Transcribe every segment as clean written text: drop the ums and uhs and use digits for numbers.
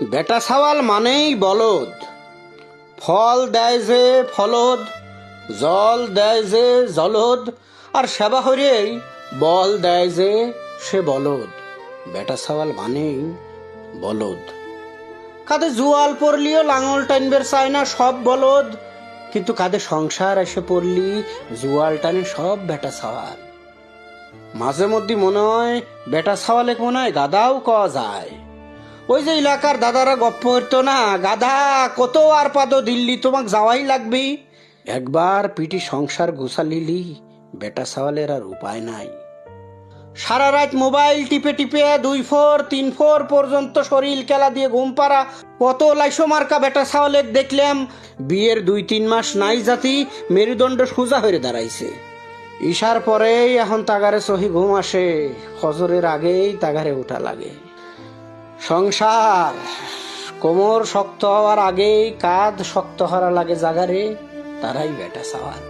বেটা ছাওয়াল মানেই বলদ। ফল দেয় যে ফলদ, জল দেয় যে জলদ, আর সেবা হরেই বল দেয় যে সে বলদ। বেটা ছাওয়াল মানেই বলদ। কাঁধে জুয়াল পড়লিও লাঙল টানবের চায় না সব বলদ, কিন্তু কাঁধে সংসার এসে পড়লি জুয়াল টানে সব বেটা ছাওয়াল। মাঝে মধ্যে মনে হয় বেটা ছাওয়ালে মনে হয় গাদাও কওয়া যায়। ওই যে এলাকার দাদারা গপ্প হইতো না, গাধা কত আর পাদো দিল্লি তোমাক যাওয়াই লাগবি। একবার পিটি সংসার গুছালিলি বেটা ছাওয়ালের আর উপায় নাই। সারা রাত মোবাইল টিপে টিপে 2 4 3 4 পর্যন্ত শরীর খেলা দিয়ে ঘুম পাড়া কত লাইসো মার্কা বেটা ছাওয়ালেক দেখলাম বিয়ের 2 3 মাস নাই জাতি মেরুদণ্ড সোজা হয়ে দাঁড়াইছে। ঈশার পরেই এখন তাগারে সহি ঘুম আসে, ফজরের আগেই তাগারে উঠা লাগে। সংসার কোমর শক্ত হওয়ার আগেই কাঁধ শক্ত হওয়া লাগে জাগারে, তারাই বেটা ছাওয়াল।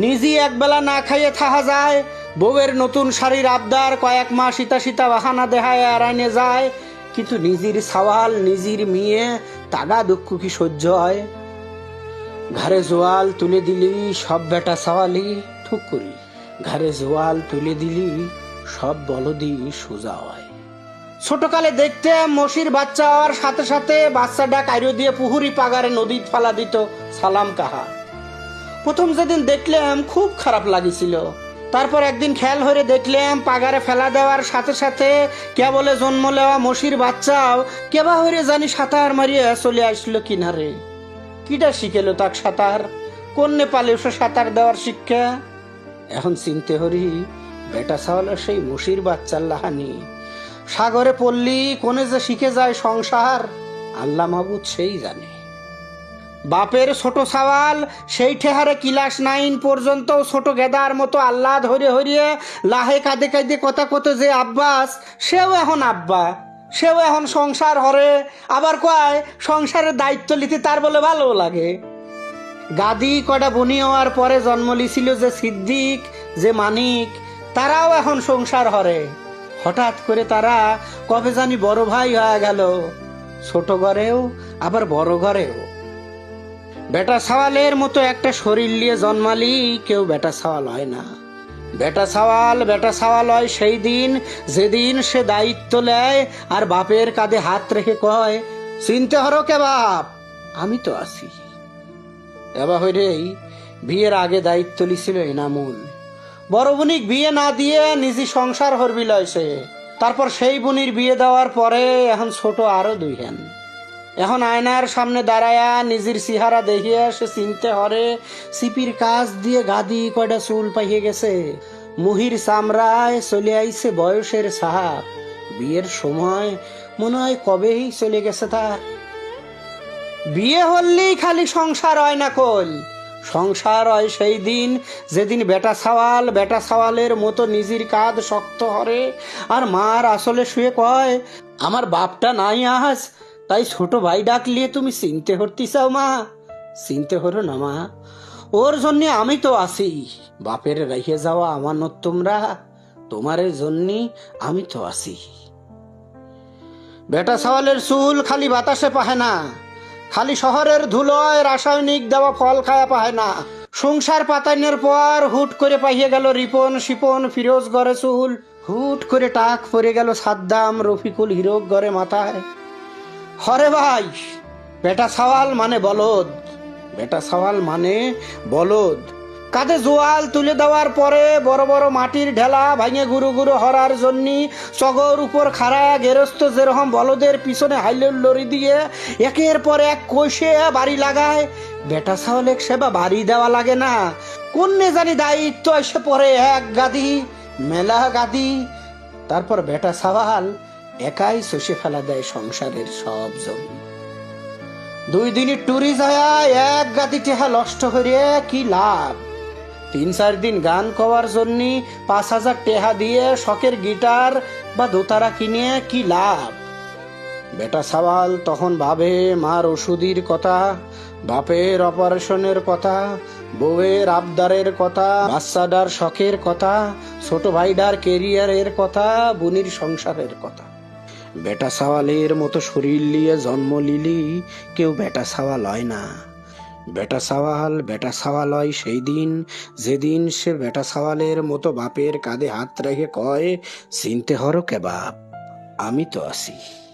নিজে একবেলা না খাইয়ে থাকা যায়, বউয়ের নতুন শাড়ির আবদার কয়েক মাস সীতা সীতা বাহানা দেহায় এড়াইনে যায়, কিন্তু নিজের ছাওয়াল নিজের মেয়ে তাগা দুঃখ কি সহ্য হয়? ঘরে জোয়াল তুলে দিলি সব বেটা ছাওয়ালি ঠুক করি, ঘরে জোয়াল তুলে দিলি সব বলদি সোজা হয়। ছোটকালে দেখতে মশির বাচ্চা হওয়ার সাথে সাথে বাচ্চাটা কাইরো দিয়ে পুহুরি পাগারে নদীত ফালা দিত সালাম কাহা। প্রথম যেদিন দেখলাম খুব খারাপ লাগিছিল, তারপর একদিন খেয়াল হয়ে দেখলাম পাগারে ফেলা দেওয়ার সাথে সাথে কেবলে জন্ম নেওয়া মশির বাচ্চাও কেবা হয়ে জানি সাঁতার মারিয়ে চলে আসলো কিনারে। কিটা শিখেলো তাক সাঁতার? কোন নেপালে সে সাঁতার দেওয়ার শিক্ষা? এখন চিনতে হরি বেটা ছাওয়ালের সেই মশির বাচ্চার লাহানি। সাগরে পড়লি কোনে যে শিখে যায় সংসার আল্লাহ মাহবুদ সেই জানে। বাপের ছোট ছাওয়াল সেই ঠেহারে ক্লাস 9 পর্যন্ত ছোট গেদার মতো আল্লাহ ধরে হরিয়ে লাহে কাঁদে কাঁদে কথা কত যে আব্বাস, সেও এখন আব্বা, সেও এখন সংসার হরে। আবার কয় সংসারের দায়িত্ব নিতে তার বলে ভালো লাগে। গাদি কটা বনি হওয়ার পরে জন্ম লিছিল যে সিদ্দিক যে মানিক, তারাও এখন সংসার হরে। হঠাৎ করে তারা কবে জানি বড় ভাই হয়ে গেল, ছোট ঘরেও আবার বড় ঘরেও। বেটা ছাওয়ালের মতো একটা শরীর নিয়ে জন্মালি কেউ বেটা ছাওয়াল হয় না। বেটা ছাওয়াল হয় সেই দিন যেদিন সে দায়িত্ব নেয় আর বাপের কাঁধে হাত রেখে কয় চিনতে হরো কে বাপ, আমি তো আছি। এবার হইরেই বিয়ের আগে দায়িত্ব লিছিল এনামুল। বড় বুনিক বিয়ে না দিয়ে নিজে সংসার হরবি লয়ছে। তারপর সেই বুনির বিয়ে দেওয়ার পরে এখন ছোট আরো 2 হেন। এখন আয়নার সামনে দাঁড়ায়া নিজের চেহারা দেখিয়ে সে চিনতে হরে সিপির কাজ দিয়ে গাদি কয়টা চুল পাইয়ে গেছে, মুহির চামড়ায় চলে আইছে বয়সের সাহাব। বিয়ের সময় মনে হয় কবেই চলে গেছে তার। বিয়ে হলেই খালি সংসার হয় না কল, সংসার হয় সেই দিন যেদিন বেটা ছাওয়ালের মতো নিজের কাঁধ শক্ত হরে আর মার আসলে শুয়ে কয় আমার বাপটা নাই আজ, তাই ছোট ভাই ডাকলিয়ে তুমি চিনতে হরতি চাও মা? চিনতে হরো না মা, ওর জন্য আমি তো আছি। বাপের রেখে যাওয়া আমানত তোমরা, তোমার জন্য আমি তো আছি। বেটা ছাওয়ালের চুল খালি বাতাসে পাহে না, খালি শহরের ধুলোয় রাসায়নিক দেওয়া ফল খায়া পাহে না। সংসার পাতাইনের পর হুট করে পাইয়ে গেল রিপন শিপন ফিরোজ গড়ে চুল, হুট করে টাক পরে গেল সাদ্দাম রফিকুল হিরোক গড়ে মাথায়। হরে ভাই, বেটা ছাওয়াল মানে বলদ, বেটা ছাওয়াল মানে বলদ। কাঁধে জোয়াল তুলে দেওয়ার পরে বড় বড় মাটির ঢেলা ভাঙে গুরু গুরু হরার জন্য চগর উপর খাড়ায়া গেরস্ত যেরকম বলদের পিছনে হাইলের লড়ি দিয়ে একের পর এক কষে বাড়ি লাগায়, বেটা ছাওয়ালেক সেবা বাড়ি দেওয়া লাগে না। কোন্নে জানি দায়িত্ব এসে পড়ে এক গাদি মেলা গাদি। তারপর বেটা ছাওয়াল একাই চষে ফেলা দেয় সংসারের সব জমি। 2 দিনের টুরি যায় এক গাদি টেহা নষ্ট করে কি লাভ? 3 4 দিন গান করার জন্য 5,000 টেহা দিয়ে শখের গিটার বা দোতারা কিনে কি লাভ? বেটা ছাওয়াল তখন ভাবে মার ওষুধের কথা, বাপের অপারেশনের কথা, বউয়ের আবদারের কথা, বাচ্চাটার শখের কথা, ছোট ভাইটার কেরিয়ারের কথা, বুনির সংসারের কথা। বেটা সাওয়ালের মতো শরীর নিয়ে জন্ম লিলি কেউ বেটা সাওয়াল হয় না। বেটা সাওয়াল হয় সেই দিন, যেদিন সে বেটা সাওয়ালের মতো বাপের কাঁধে হাত রেখে কয়, চিনতে হরো কে বাপ, আমি তো আছি।